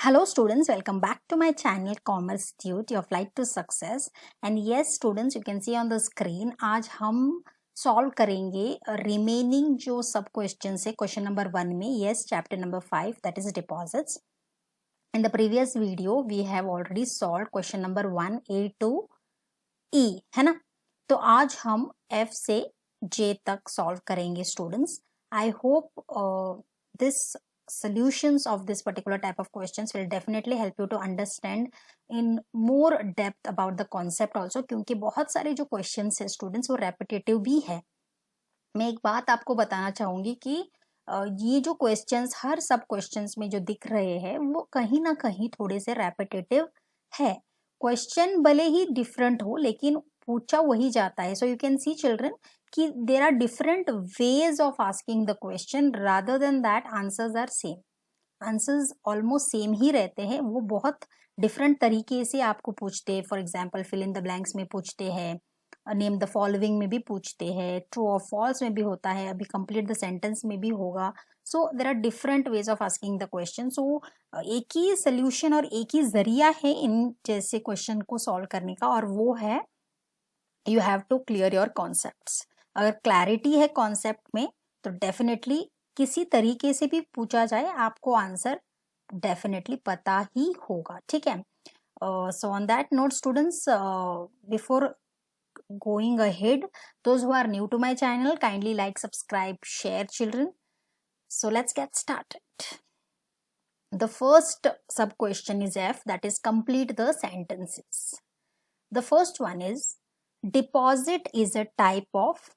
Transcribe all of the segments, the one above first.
Hello students, welcome back to my channel Commerce Tute, your flight to success. And yes students, you can see on the screen, आज हम solve करेंगे remaining जो सब question है question number 1 में. yes, chapter number 5, that is deposits. In the previous video we have already solved question number 1A to E, है ना. तो आज हम F से J तक सॉल्व करेंगे students. I hope this solutions of this particular type of questions will definitely help you to understand in more depth about the concept also, क्योंकि बहुत सारे जो questions है students वो repetitive भी है. मैं एक बात आपको बताना चाहूंगी कि ये जो questions हर सब questions में जो दिख रहे हैं वो कहीं ना कहीं थोड़े से repetitive है. क्वेश्चन भले ही डिफरेंट हो लेकिन पूछा वही जाता है. So you can see children कि there are different ways of asking the question rather than that answers are same. Answers almost same ही रहते हैं, वो बहुत डिफरेंट तरीके से आपको पूछते हैं. For example fill in the blanks में पूछते हैं, नेम द फॉलोइंग में भी पूछते हैं, ट्रू और फॉल्स में भी होता है, अभी कंप्लीट द सेंटेंस में भी होगा. So there are different ways of asking the question. So एक ही सोल्यूशन और एक ही जरिया है इन जैसे क्वेश्चन को सॉल्व करने का, और वो है you have to clear your concepts. अगर क्लैरिटी है कॉन्सेप्ट में तो डेफिनेटली किसी तरीके से भी पूछा जाए आपको आंसर डेफिनेटली पता ही होगा. ठीक है. So on that note students, before going ahead, those who are new to my channel, kindly like, subscribe, share children. So let's get started. The first sub question is F, that is complete the sentences. The first one is deposit is a type of,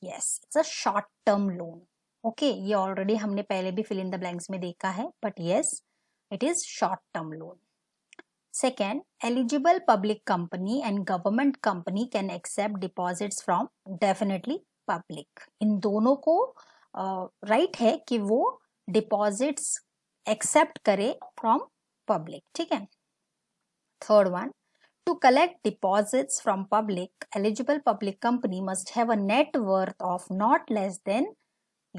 yes, it's a short term loan. Okay, ये already हमने पहले भी fill in the blanks में देखा है, but yes, it is short term loan. Second, eligible public company and government company can accept deposits from definitely public. इन दोनों को right है कि वो deposits accept करे from public. ठीक है. Third one, to collect deposits from public, eligible public company must have a net worth of not less than,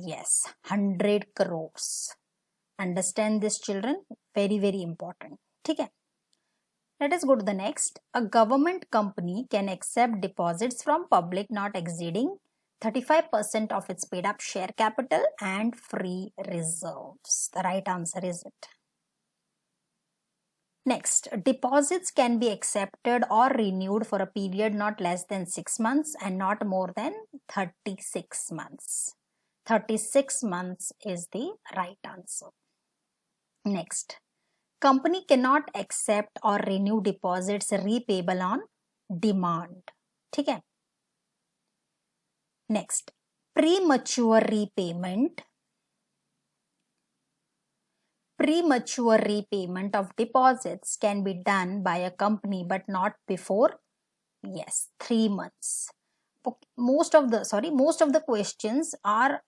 yes, 100 crores. Understand this children, very very important. ठीक है. Let us go to the next. A government company can accept deposits from public not exceeding 35% of its paid up share capital and free reserves. The right answer is it. Next, deposits can be accepted or renewed for a period not less than 6 months and not more than 36 months. 36 months is the right answer. Next, company cannot accept or renew deposits repayable on demand. ठीक है. Next, premature repayment of deposits can be done by a company but not before, yes, 3 months. Most of the questions are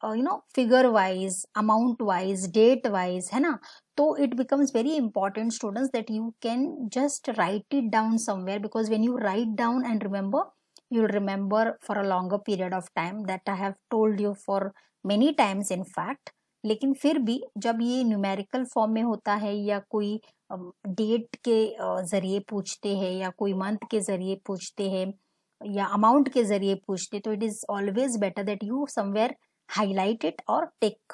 figure wise, amount wise, date wise, है ना. तो it becomes very important students that you can just write it down somewhere, because when you write down and remember, you'll remember for a longer period of time. That I have told you for many times in fact. लेकिन फिर भी जब ये numerical form में होता है या कोई डेट के जरिए पूछते हैं या कोई मंथ के जरिए पूछते हैं या अमाउंट के जरिए पूछते, तो it is always better that you somewhere highlight it और टिक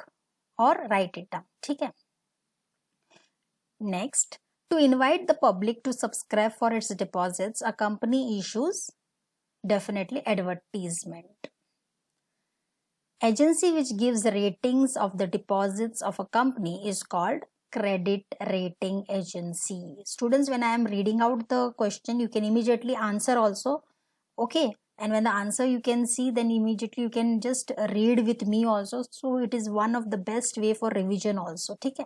और राइट इट डाउन. ठीक है. Next, to invite the public to subscribe for its deposits, a company issues definitely advertisement. Agency which gives ratings of the deposits of a company is called credit rating agency. Students, when I am reading out the question, you can immediately answer also. Okay, and when the answer you can see, then immediately you can just read with me also. So it is one of the best way for revision also. ठीक है.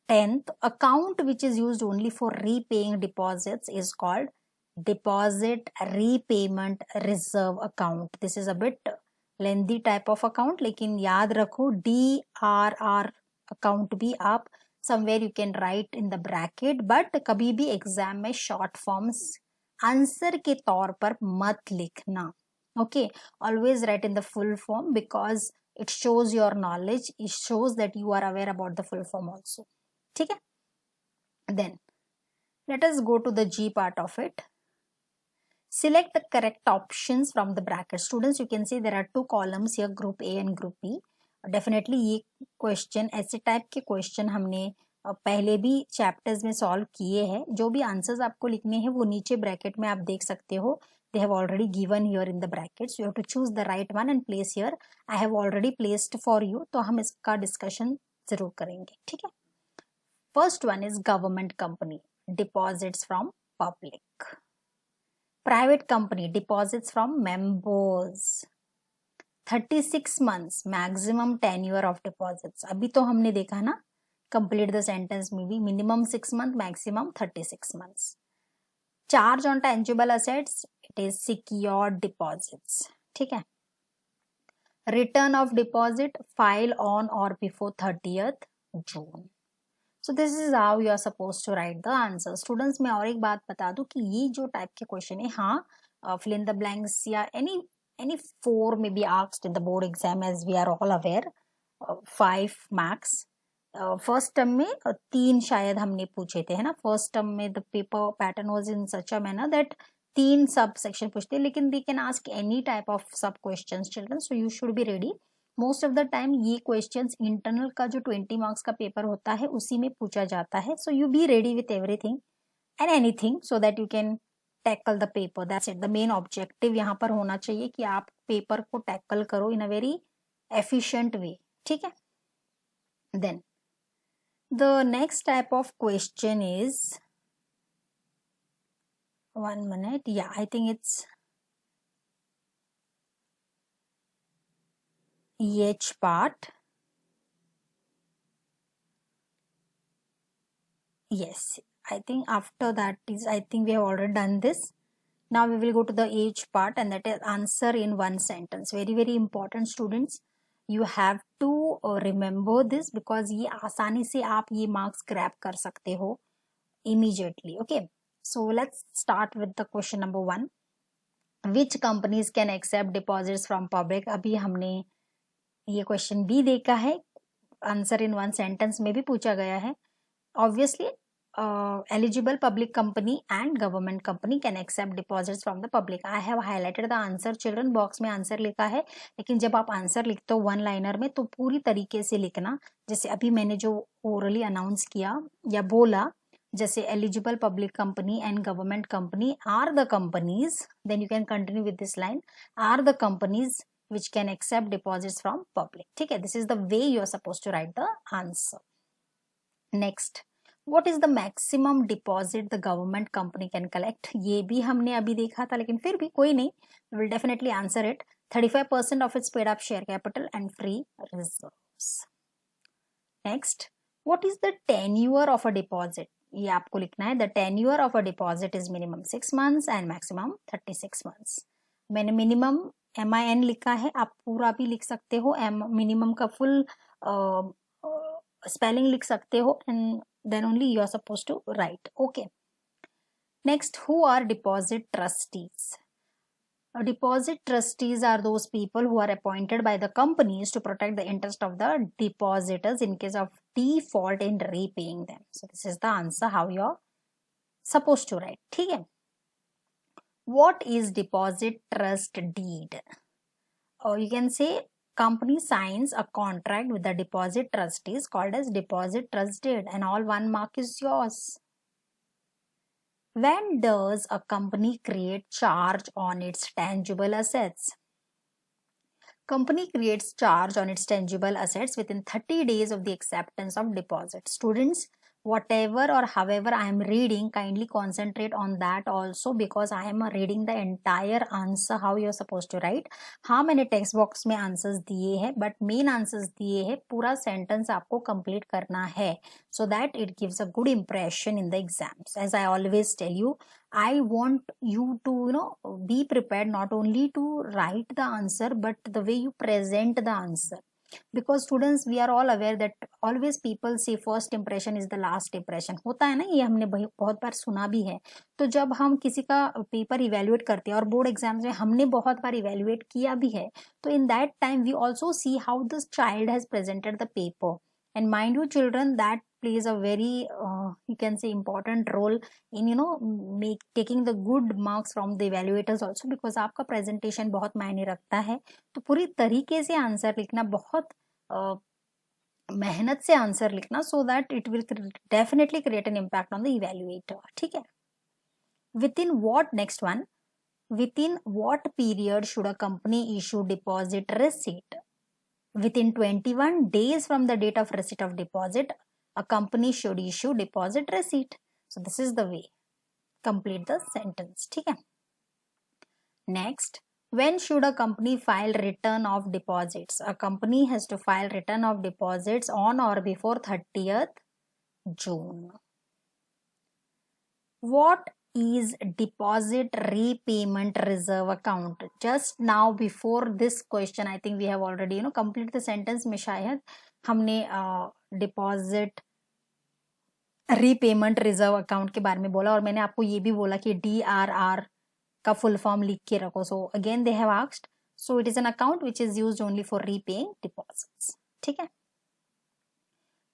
10th, account which is used only for repaying deposits is called deposit repayment reserve account. This is a bit lengthy type of account, लेकिन याद रखो DRR account भी आप somewhere you can write in the bracket, but कभी भी exam में short forms answer के तौर पर मत लिखना. Okay, always write in the full form because it shows your knowledge, it shows that you are aware about the full form also. ठीक है. Then let us go to the G part of it. Select the correct options from the bracket. Students, you can see there are two columns here, group A and group B. Definitely ये question, ऐसे type के question हमने पहले भी chapters में solve किए हैं. जो भी आंसर्स आपको लिखने हैं वो नीचे ब्रैकेट में आप देख सकते हो. They have already given here in the brackets. You have to choose the right one and place here. I have already placed for you. तो हम इसका डिस्कशन जरूर करेंगे. ठीक है. First one is government company, deposits from public. Private company, deposits from members. 36 months maximum tenure of deposits. अभी तो हमने देखा ना, कंप्लीट द सेंटेंस में भी minimum 6 month, maximum 36 months. Charge on tangible assets, it is secured deposits. ठीक है. Return of deposit, file on और before 30th June. So this is how you are suppose to write the answer. Students, मैं और एक बात बता दूं कि ये जो टाइप के क्वेश्चन है, हाँ, फिल इन द ब्लैंक्स या any 4 may be asked in the board exam, as we are all aware. 5 max. First term में 3 शायद हमने पूछे थे, है ना. फर्स्ट टर्म में the paper pattern was in such a manner that 3 sub section पूछते, लेकिन they can ask any type of sub questions children, so you should be ready. Most of the time ये questions internal का जो 20 marks का paper होता है उसी में पूछा जाता है. So you be ready with everything and anything so that you can tackle the paper. That's it. The main objective यहाँ पर होना चाहिए कि आप पेपर को टैकल करो इन अ वेरी एफिशिएंट वे. ठीक है. Then the next type of question is, 1 minute, yeah, I think it's EH part. Yes, I think after that is, I think we have already done this. Now we will go to the H part, and that is answer in one sentence. Very very important students. You have to remember this because ये आसानी से आप ये marks grab कर सकते हो immediately. Okay, so let's start with the question number 1. Which companies can accept deposits from public? अभी हमने ये क्वेश्चन भी देखा है, आंसर इन वन सेंटेंस में भी पूछा गया है. Obviously eligible public company and government company can accept deposits from the public. I have highlighted the answer children. Box में आंसर लिखा है, लेकिन जब आप आंसर लिखते हो 1 लाइनर में तो पूरी तरीके से लिखना. जैसे अभी मैंने जो ओरली अनाउंस किया या बोला, जैसे eligible public company and government company are the companies, then you can continue with this line, are the companies which can accept deposits from public. ठीक है. This is the way you are supposed to write the answer. Next, what is the maximum deposit the government company can collect? ये भी हमने अभी देखा था, लेकिन फिर भी कोई नहीं, we will definitely answer it. 35% of its paid up share capital and free reserves. Next, what is the tenure of a deposit? ये आपको लिखना है. The tenure of a deposit is minimum 6 months and maximum 36 months. मैंने minimum MIN लिखा है, आप पूरा भी लिख सकते हो. मिनिमम का फुल स्पेलिंग लिख सकते हो, and then only you are suppose to write. Okay. Next, who are deposit trustees? Deposit trustees are those people who are appointed by the companies to protect the interest of the depositors in case of default in repaying them. So this is the answer how you are supposed to write. ठीक है. What is deposit trust deed? Or you can say company signs a contract with the deposit trustees called as deposit trust deed, and all 1 mark is yours. When does a company create charge on its tangible assets? Company creates charge on its tangible assets within 30 days of the acceptance of deposit. Students, whatever or however I am reading, kindly concentrate on that also, because I am reading the entire answer how you are supposed to write. हाँ, मैंने text box में answers दिए हैं, but main answers दिए हैं. पूरा sentence आपको complete करना है, so that it gives a good impression in the exams. As I always tell you, I want you to be prepared not only to write the answer but the way you present the answer. Because students, we are all aware that always people say first impression is the last impression. होता है ना, ये हमने बहुत बार सुना भी है. तो जब हम किसी का पेपर इवेल्युएट करते हैं, और बोर्ड एग्जाम्स में हमने बहुत बार इवेल्युएट किया भी है, तो in that time we also see how this child has presented the paper. And mind you children, that plays a very you can say important role in make taking the good marks from the evaluators also, because आपका presentation बहुत मायने रखता है. तो पूरी तरीके से answer लिखना, बहुत मेहनत से आंसर लिखना, so that it will definitely create an impact on the evaluator. ठीक है. Within what, next one, within what period should a company issue deposit receipt? Within 21 days from the date of receipt of deposit, a company should issue deposit receipt. So this is the way. Complete the sentence. ठीक है. Next, when should a company file return of deposits? A company has to file return of deposits on or before 30th June. What is deposit repayment reserve account? Just now before this question, I think we have already complete the sentence में शायद हमने deposit repayment reserve account के बारे में बोला, और मैंने आपको ये भी बोला कि DRR का full form लिख के रखो. So again they have asked, so it is an account which is used only for repaying deposits. ठीक है.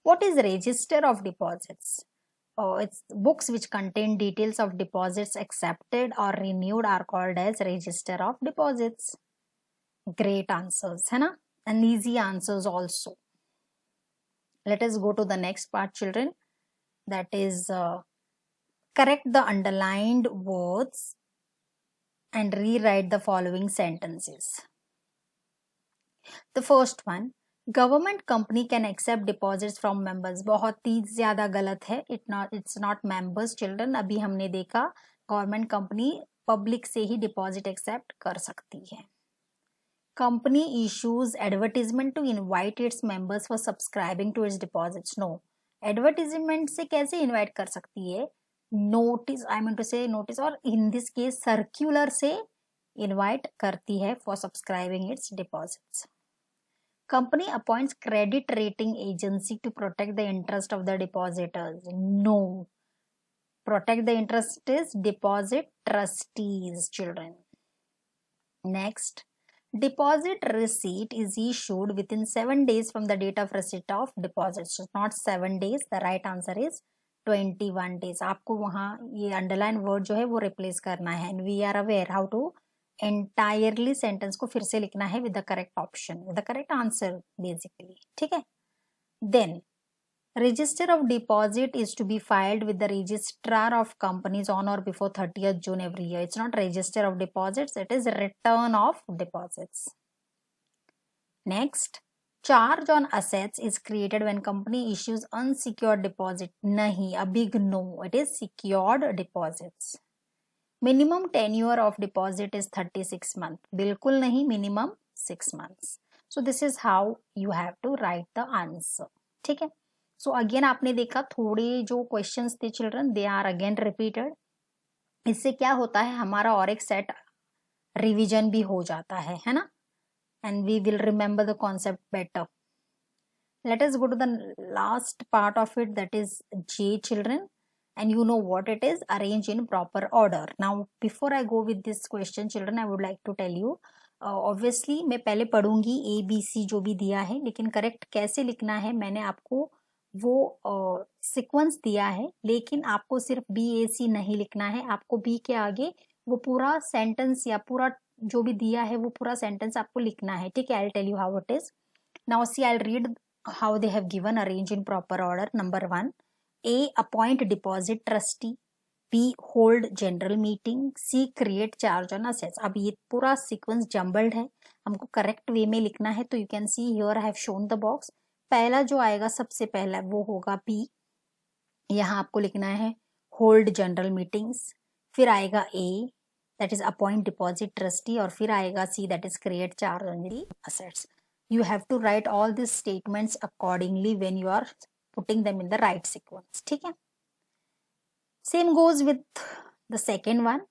What is register of deposits? It's books which contain details of deposits accepted or renewed are called as register of deposits. Great answers, है ना? And easy answers also. Let us go to the next part, children. That is correct the underlined words and rewrite the following sentences. The first one, government company can accept deposits from members. बहुत ही ज्यादा गलत है. It's not members children. अभी हमने देखा government company public से ही deposit accept कर सकती है. Company issues advertisement to invite its members for subscribing to its deposits. No, advertisement से कैसे इनवाइट कर सकती है? Notice, I mean to say notice, और इन दिस केस सर्क्यूलर से इनवाइट करती है for subscribing its deposits. Company appoints credit rating agency to protect the interest of the depositors. No. Protect the interest is deposit trustees, children. Next, deposit receipt is issued within 7 days from the date of receipt of deposits. So not 7 days. The right answer is 21 days. आपको वहाँ ये underline word जो है वो replace करना है. And we are aware how to entirely sentence को फिर से लिखना है with the correct option, with the correct answer basically. ठीक है. Then register of deposit is to be filed with the registrar of companies on or before 30th June every year. It's not register of deposits, it is return of deposits. Next, charge on assets is created when company issues unsecured deposit. Nahi, a big no, it is secured deposits. Minimum tenure of deposit is 36 months. बिल्कुल नहीं, minimum 6 months. So this is how you have to write the answer. ठीक है. So again आपने देखा थोड़े जो questions थे children, they are again repeated. इससे क्या होता है, हमारा और एक set revision भी हो जाता है ना? And we will remember the concept better. Let us go to the last part of it, that is J, children. And you know what it is, arrange in proper order. Now before I go with this question children, I would like to tell you, obviously मैं पहले पढ़ूंगी ABC जो भी दिया है, लेकिन correct कैसे लिखना है मैंने आपको वो सीक्वेंस दिया है, लेकिन आपको सिर्फ BAC नहीं लिखना है. आपको B के आगे वो पूरा सेंटेंस या पूरा जो भी दिया है वो पूरा सेंटेंस आपको लिखना है. ठीक है. I'll tell you how it is. Now see, I'll read how they have given arrange in proper order. Number 1, A, appoint deposit trustee. B, hold general meeting. C, create charge on assets. अब ये पूरा sequence jumbled है, हमको correct way में लिखना है. तो you can see here I have shown the box. पहला जो आएगा सबसे पहला वो होगा B. यहाँ आपको लिखना है होल्ड जनरल मीटिंग्स. फिर आएगा A, that is appoint deposit trustee. और फिर आएगा C, that is create charge on the assets. You have to write all these statements accordingly when you are putting them in the right sequence. ठीक है. Same goes with the second one.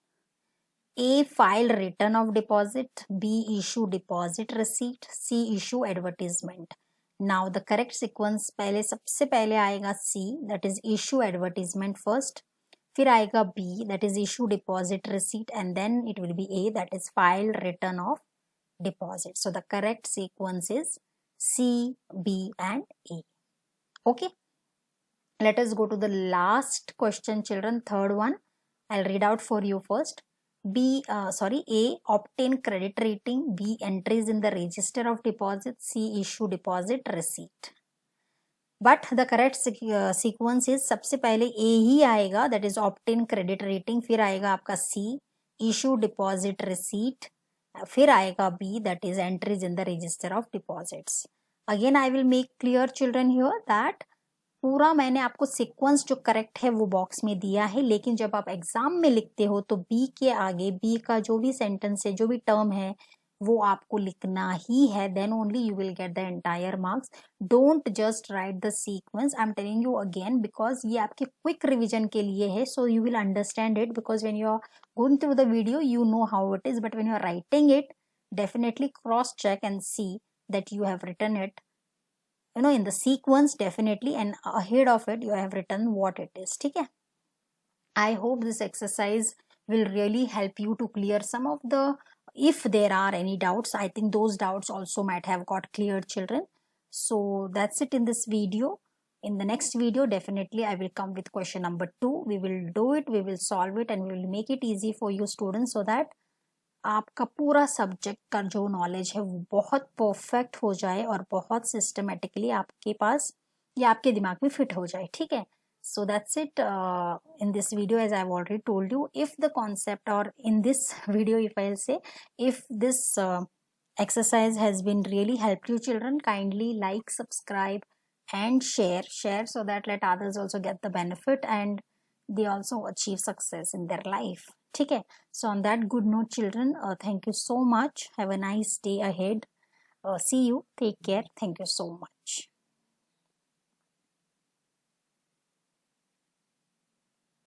A, file return of deposit. B, issue deposit receipt. C, issue advertisement. Now the correct sequence पहले सबसे पहले आएगा C, that is issue advertisement first. फिर आएगा B, that is issue deposit receipt, and then it will be A, that is file return of deposit. So the correct sequence is C, B and A. Okay. Let us go to the last question, children. Third one. I'll read out for you first. A, obtain credit rating. B, entries in the register of deposits. C, issue deposit receipt. But the correct sequence is सबसे पहले A ही आएगा, that is obtain credit rating, फिर आएगा आपका C, issue deposit receipt, फिर आएगा B, that is entries in the register of deposits. Again I will make clear children here that पूरा मैंने आपको सीक्वेंस जो करेक्ट है वो बॉक्स में दिया है, लेकिन जब आप एग्जाम में लिखते हो तो बी के आगे बी का जो भी सेंटेंस है, जो भी टर्म है, वो आपको लिखना ही है. Then only you will get the entire marks. Don't just write the sequence. I am telling you again because ये आपके क्विक रिविजन के लिए है, so you will understand it. Because when you are going through the video you know how it is, but when you are writing it definitely cross check and see that you have written it, you know, in the sequence definitely, and ahead of it you have written what it is. ठीक है. I hope this exercise will really help you to clear some of the, if there are any doubts. I think those doubts also might have got cleared, children. So that's it in this video. In the next video definitely I will come with question number 2. We will do it, we will solve it, and we will make it easy for you students, so that आपका पूरा subject का जो knowledge है वो बहुत perfect हो जाए और बहुत सिस्टमेटिकली आपके पास या आपके दिमाग में फिट हो जाए. ठीक है. So that's it in this video. As I have already told you, if the concept और in this video, if I say, if this exercise has been really helped you children, kindly like, subscribe and share so that let others also get the benefit and they also achieve success in their life. ठीक है. So on that good note children, thank you so much. Have a nice day ahead. See you. Take care. Thank you so much.